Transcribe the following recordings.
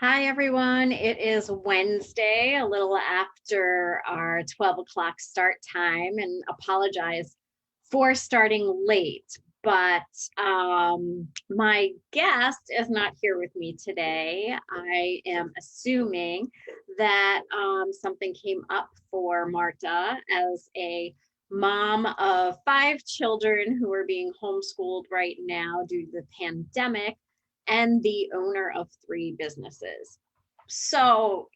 Hi, everyone. It is Wednesday, a little after our 12 o'clock start time, and apologize for starting late. But my guest is not here with me today. I am assuming that something came up for Marta as a mom of five children who are being homeschooled right now due to the pandemic and the owner of three businesses. So,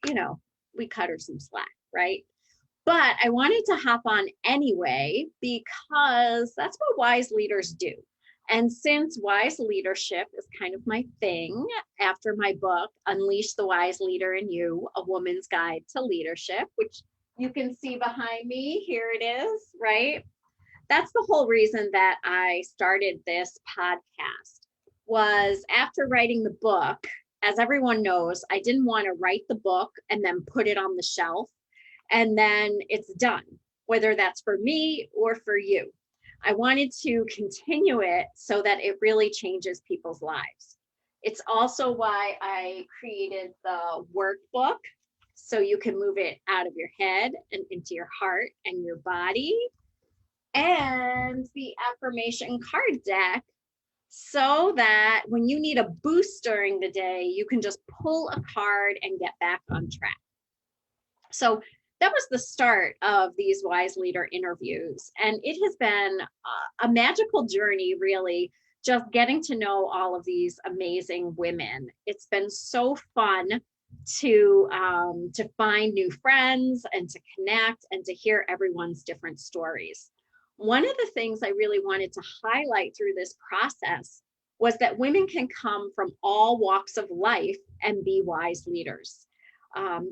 we cut her some slack, right? But I wanted to hop on anyway because that's what wise leaders do. And since wise leadership is kind of my thing, after my book, Unleash the Wise Leader in You, A Woman's Guide to Leadership, which you can see behind me, here it is, right? That's the whole reason that I started this podcast was after writing the book. As everyone knows, I didn't want to write the book and then put it on the shelf and then it's done, whether that's for me or for you. I wanted to continue it so that it really changes people's lives. It's also why I created the workbook so you can move it out of your head and into your heart and your body, and the affirmation card deck so that when you need a boost during the day, you can just pull a card and get back on track. So that was the start of these Wise Leader interviews. And it has been a magical journey, really, just getting to know all of these amazing women. It's been so fun to find new friends and to connect and to hear everyone's different stories. One of the things I really wanted to highlight through this process was that women can come from all walks of life and be wise leaders.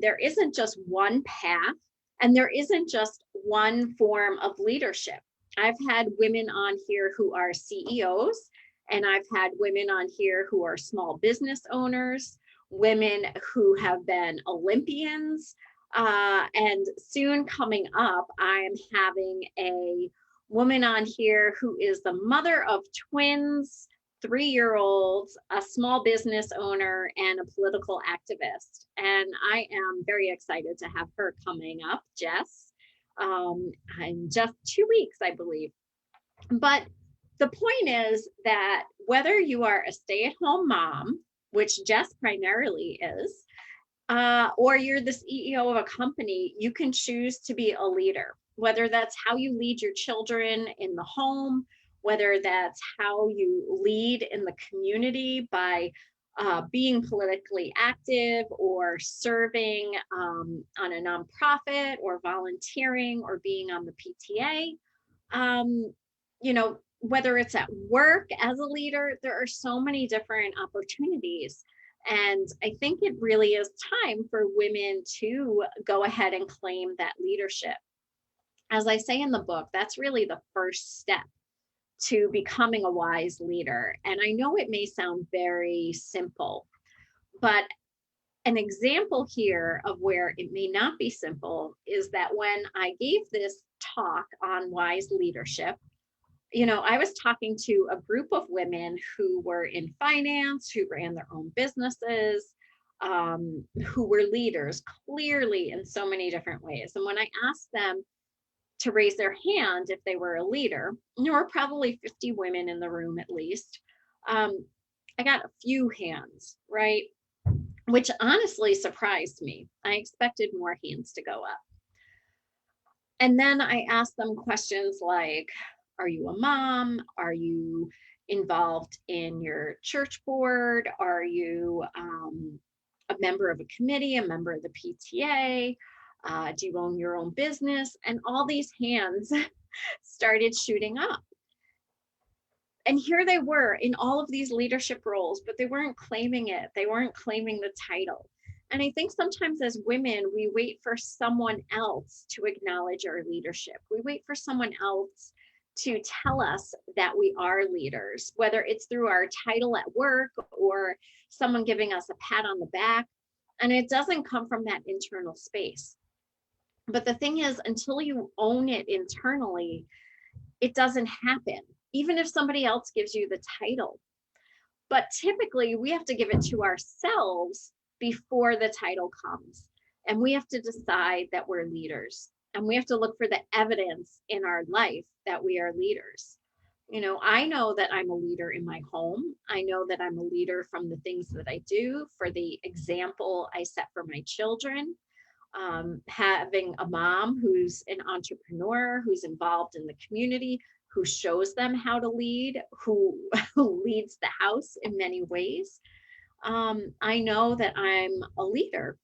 There isn't just one path, and there isn't just one form of leadership. I've had women on here who are CEOs, and I've had women on here who are small business owners, women who have been Olympians, and soon coming up, I am having a woman on here who is the mother of twins, 3-year-olds, a small business owner, and a political activist. And I am very excited to have her coming up, Jess, in just 2 weeks, I believe. But the point is that whether you are a stay-at-home mom, which Jess primarily is, or you're the CEO of a company, you can choose to be a leader, whether that's how you lead your children in the home, whether that's how you lead in the community by being politically active or serving on a nonprofit or volunteering or being on the PTA. Whether it's at work as a leader, there are so many different opportunities. And I think it really is time for women to go ahead and claim that leadership. As I say in the book, that's really the first step to becoming a wise leader. And I know it may sound very simple, but an example here of where it may not be simple is that when I gave this talk on wise leadership, I was talking to a group of women who were in finance, who ran their own businesses, who were leaders clearly in so many different ways. And when I asked them to raise their hand if they were a leader, there were probably 50 women in the room at least. I got a few hands, right? Which honestly surprised me. I expected more hands to go up. And then I asked them questions like, are you a mom? Are you involved in your church board? Are you a member of a committee, a member of the PTA? Do you own your own business? And all these hands started shooting up. And here they were in all of these leadership roles, but they weren't claiming it. They weren't claiming the title. And I think sometimes as women, we wait for someone else to acknowledge our leadership. We wait for someone else to tell us that we are leaders, whether it's through our title at work or someone giving us a pat on the back. And it doesn't come from that internal space. But the thing is, until you own it internally, it doesn't happen, even if somebody else gives you the title. But typically, we have to give it to ourselves before the title comes. And we have to decide that we're leaders. And we have to look for the evidence in our life that we are leaders. I know that I'm a leader in my home. I know that I'm a leader from the things that I do, for the example I set for my children. Having a mom who's an entrepreneur, who's involved in the community, who shows them how to lead, who leads the house in many ways. I know that I'm a leader,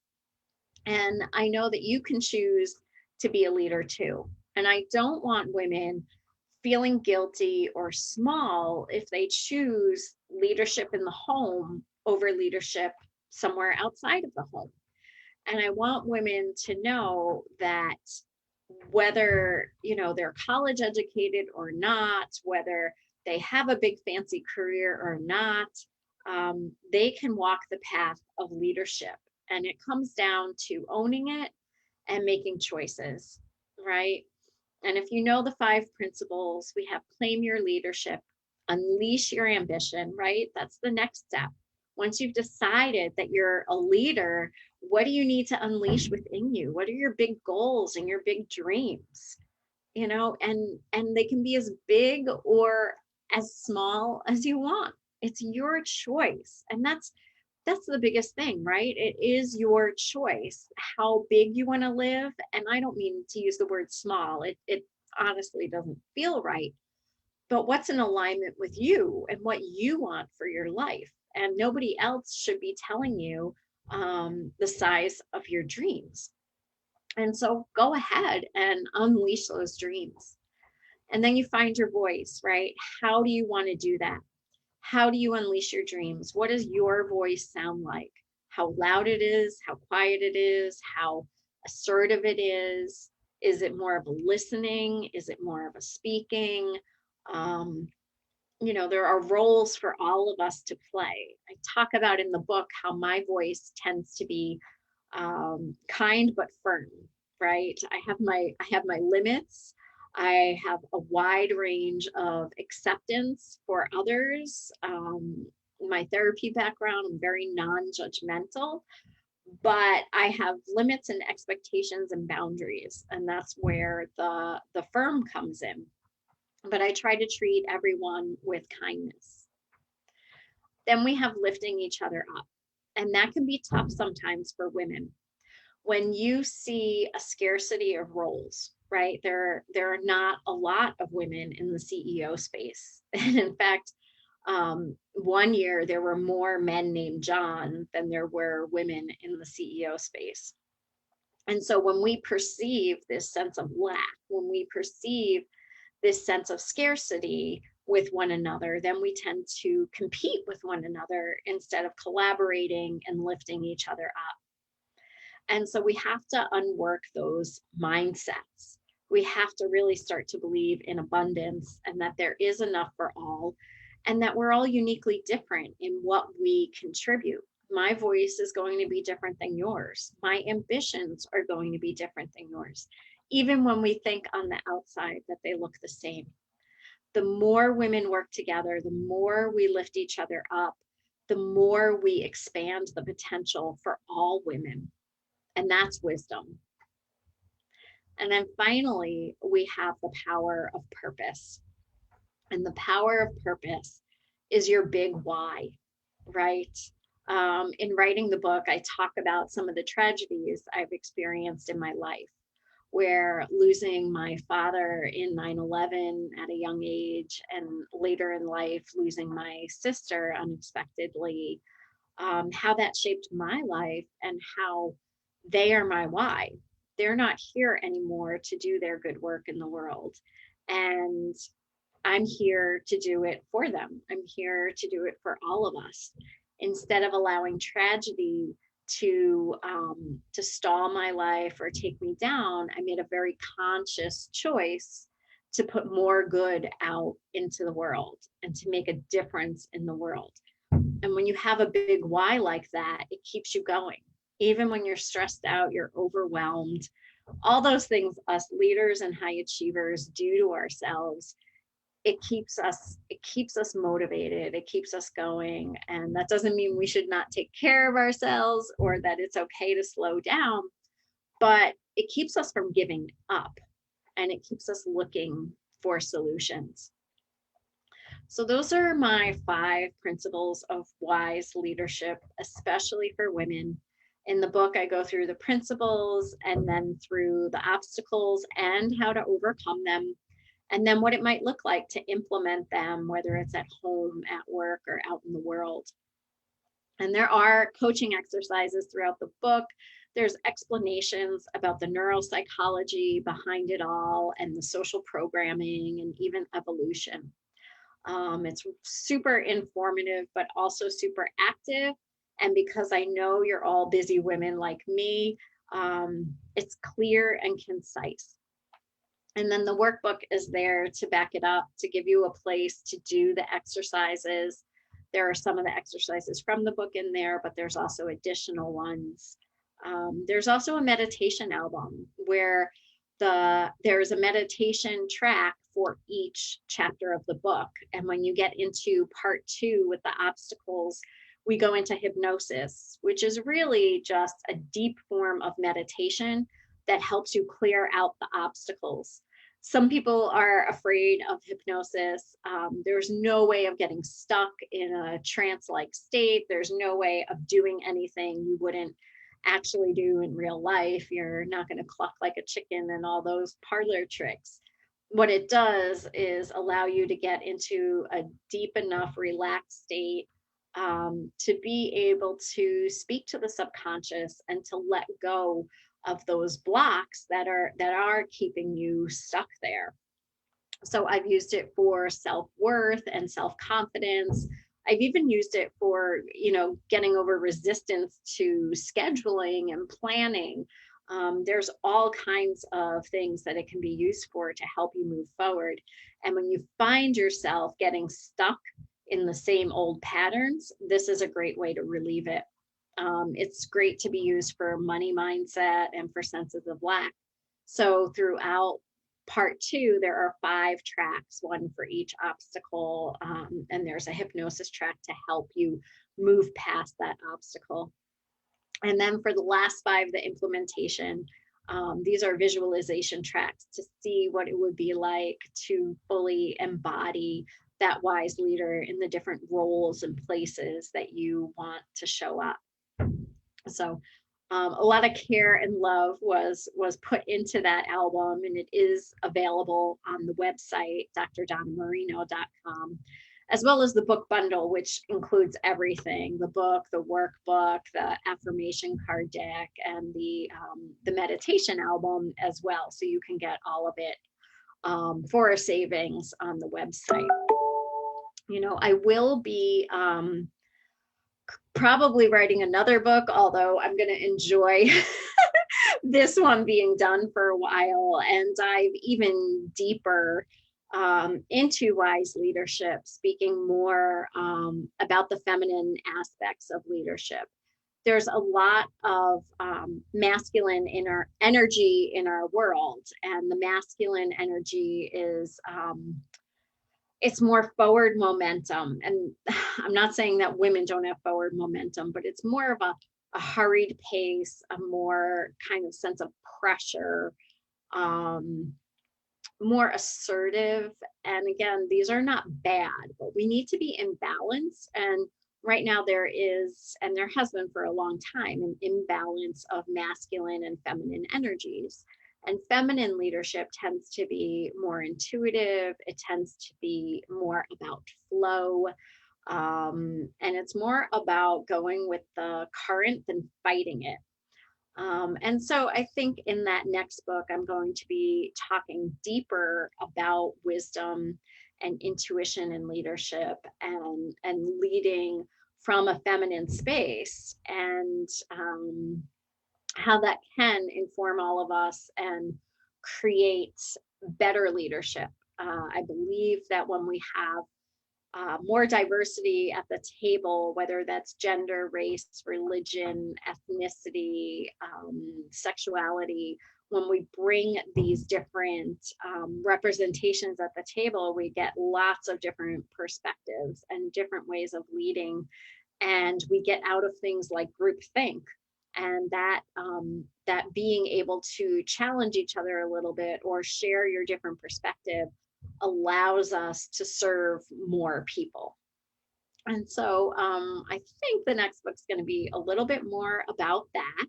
and I know that you can choose to be a leader too. And I don't want women feeling guilty or small if they choose leadership in the home over leadership somewhere outside of the home. And I want women to know that whether, they're college educated or not, whether they have a big fancy career or not, they can walk the path of leadership. And it comes down to owning it and making choices, right? And if you know the 5 principles, we have claim your leadership, unleash your ambition, right? That's the next step. Once you've decided that you're a leader, what do you need to unleash within you? What are your big goals and your big dreams? And they can be as big or as small as you want. It's your choice. And that's the biggest thing, right? It is your choice how big you want to live. And I don't mean to use the word small. It honestly doesn't feel right. But what's in alignment with you and what you want for your life? And nobody else should be telling you the size of your dreams. And so go ahead and unleash those dreams. And then you find your voice, right? How do you want to do that? How do you unleash your dreams? What does your voice sound like? How loud it is, how quiet it is, how assertive it is. Is it more of a listening? Is it more of a speaking? There are roles for all of us to play. I talk about in the book how my voice tends to be kind but firm, right? I have my limits. I have a wide range of acceptance for others. My therapy background, I'm very non-judgmental, but I have limits and expectations and boundaries, and that's where the firm comes in. But I try to treat everyone with kindness. Then we have lifting each other up, and that can be tough sometimes for women. When you see a scarcity of roles, right? There are not a lot of women in the CEO space. And in fact, one year there were more men named John than there were women in the CEO space. And so when we perceive this sense of lack, when we perceive this sense of scarcity with one another, then we tend to compete with one another instead of collaborating and lifting each other up. And so we have to unwork those mindsets. We have to really start to believe in abundance and that there is enough for all, and that we're all uniquely different in what we contribute. My voice is going to be different than yours. My ambitions are going to be different than yours, even when we think on the outside that they look the same. The more women work together, the more we lift each other up, the more we expand the potential for all women. And that's wisdom. And then finally, we have the power of purpose. And the power of purpose is your big why, right? In writing the book, I talk about some of the tragedies I've experienced in my life, where losing my father in 9/11 at a young age, and later in life, losing my sister unexpectedly, how that shaped my life and how they are my why. They're not here anymore to do their good work in the world. And I'm here to do it for them. I'm here to do it for all of us. Instead of allowing tragedy to stall my life or take me down, I made a very conscious choice to put more good out into the world and to make a difference in the world. And when you have a big why like that, it keeps you going. Even when you're stressed out, you're overwhelmed, all those things us leaders and high achievers do to ourselves, it keeps us motivated, it keeps us going. And that doesn't mean we should not take care of ourselves or that it's okay to slow down, but it keeps us from giving up, and it keeps us looking for solutions. So those are my 5 principles of wise leadership, especially for women. In the book, I go through the principles and then through the obstacles and how to overcome them, and then what it might look like to implement them, whether it's at home, at work, or out in the world. And there are coaching exercises throughout the book. There's explanations about the neuropsychology behind it all and the social programming and even evolution. It's super informative, but also super active. And because I know you're all busy women like me, it's clear and concise. And then the workbook is there to back it up, to give you a place to do the exercises. There are some of the exercises from the book in there, but there's also additional ones. There's also a meditation album where there's a meditation track for each chapter of the book. And when you get into part 2 with the obstacles, we go into hypnosis, which is really just a deep form of meditation that helps you clear out the obstacles. Some people are afraid of hypnosis. There's no way of getting stuck in a trance-like state. There's no way of doing anything you wouldn't actually do in real life. You're not going to cluck like a chicken and all those parlor tricks. What it does is allow you to get into a deep enough relaxed state to be able to speak to the subconscious and to let go of those blocks that are keeping you stuck there. So I've used it for self-worth and self-confidence. I've even used it for, getting over resistance to scheduling and planning. There's all kinds of things that it can be used for to help you move forward. And when you find yourself getting stuck in the same old patterns, this is a great way to relieve it. It's great to be used for money mindset and for senses of lack. So throughout part 2, there are 5 tracks, one for each obstacle, and there's a hypnosis track to help you move past that obstacle. And then for the last 5, the implementation, these are visualization tracks to see what it would be like to fully embody that wise leader in the different roles and places that you want to show up. So a lot of care and love was put into that album, and it is available on the website, drdonnamarino.com, as well as the book bundle, which includes everything: the book, the workbook, the affirmation card deck, and the meditation album as well. So you can get all of it for a savings on the website. I will be probably writing another book, although I'm going to enjoy this one being done for a while and dive even deeper into wise leadership, speaking more about the feminine aspects of leadership. There's a lot of masculine inner energy in our world, and the masculine energy is it's more forward momentum. And I'm not saying that women don't have forward momentum, but it's more of a hurried pace, a more kind of sense of pressure, more assertive. And again, these are not bad, but we need to be in balance. And right now there is, and there has been for a long time, an imbalance of masculine and feminine energies. And feminine leadership tends to be more intuitive. It tends to be more about flow. And it's more about going with the current than fighting it. And so I think in that next book, I'm going to be talking deeper about wisdom and intuition and leadership and leading from a feminine space, and how that can inform all of us and create better leadership. I believe that when we have more diversity at the table, whether that's gender, race, religion, ethnicity, sexuality, when we bring these different representations at the table, we get lots of different perspectives and different ways of leading, and we get out of things like groupthink, and that being able to challenge each other a little bit or share your different perspective allows us to serve more people. And so I think the next book's going to be a little bit more about that.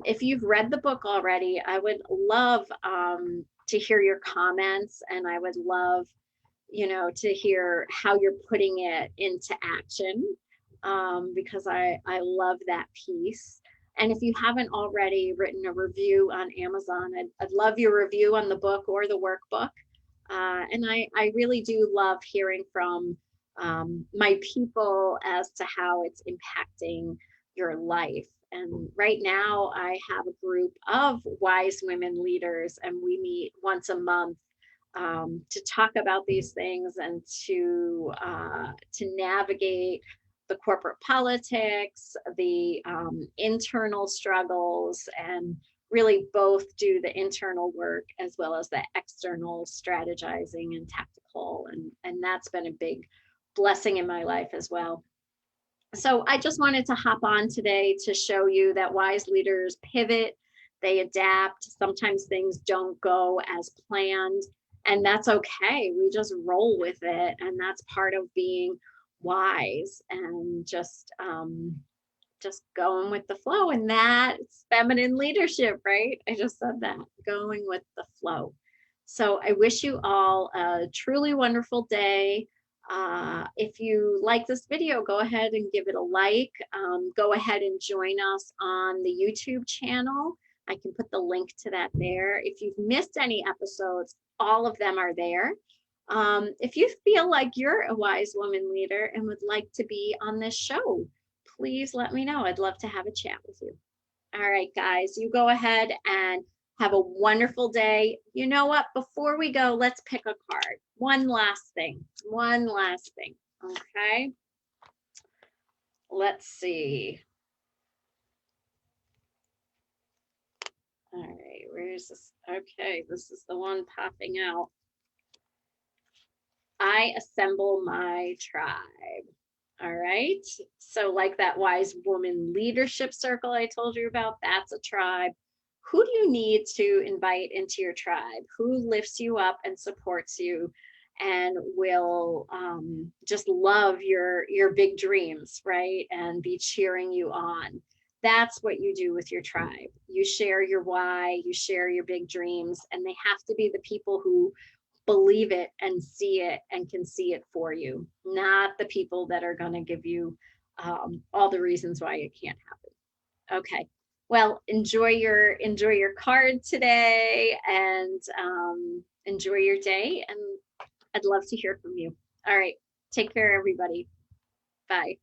If you've read the book already, I would love to hear your comments, and I would love, to hear how you're putting it into action, because I love that piece. And if you haven't already written a review on Amazon, I'd love your review on the book or the workbook. And I really do love hearing from my people as to how it's impacting your life. And right now I have a group of wise women leaders, and we meet once a month to talk about these things and to navigate the corporate politics, the internal struggles, and really both do the internal work as well as the external strategizing and tactical. And that's been a big blessing in my life as well. So I just wanted to hop on today to show you that wise leaders pivot, they adapt. Sometimes things don't go as planned, and that's okay. We just roll with it, and that's part of being wise, and just going with the flow. And that's feminine leadership, right? I just said that, going with the flow. So I wish you all a truly wonderful day. If you like this video, go ahead and give it a like. Go ahead and join us on the YouTube channel. I can put the link to that there. If you've missed any episodes, all of them are there. If you feel like you're a wise woman leader and would like to be on this show, please let me know. I'd love to have a chat with you. All right, guys, you go ahead and have a wonderful day. You know what? Before we go, let's pick a card. One last thing. Okay. Let's see. All right, where is this? Okay, this is the one popping out. I assemble my tribe. All right. So like that wise woman leadership circle I told you about, that's a tribe. Who do you need to invite into your tribe? Who lifts you up and supports you and will just love your big dreams, right? And be cheering you on. That's what you do with your tribe. You share your why, you share your big dreams, and they have to be the people who believe it and see it and can see it for you, not the people that are going to give you all the reasons why it can't happen. Okay, well, enjoy your card today, and enjoy your day, and I'd love to hear from you. All right, take care, everybody. Bye.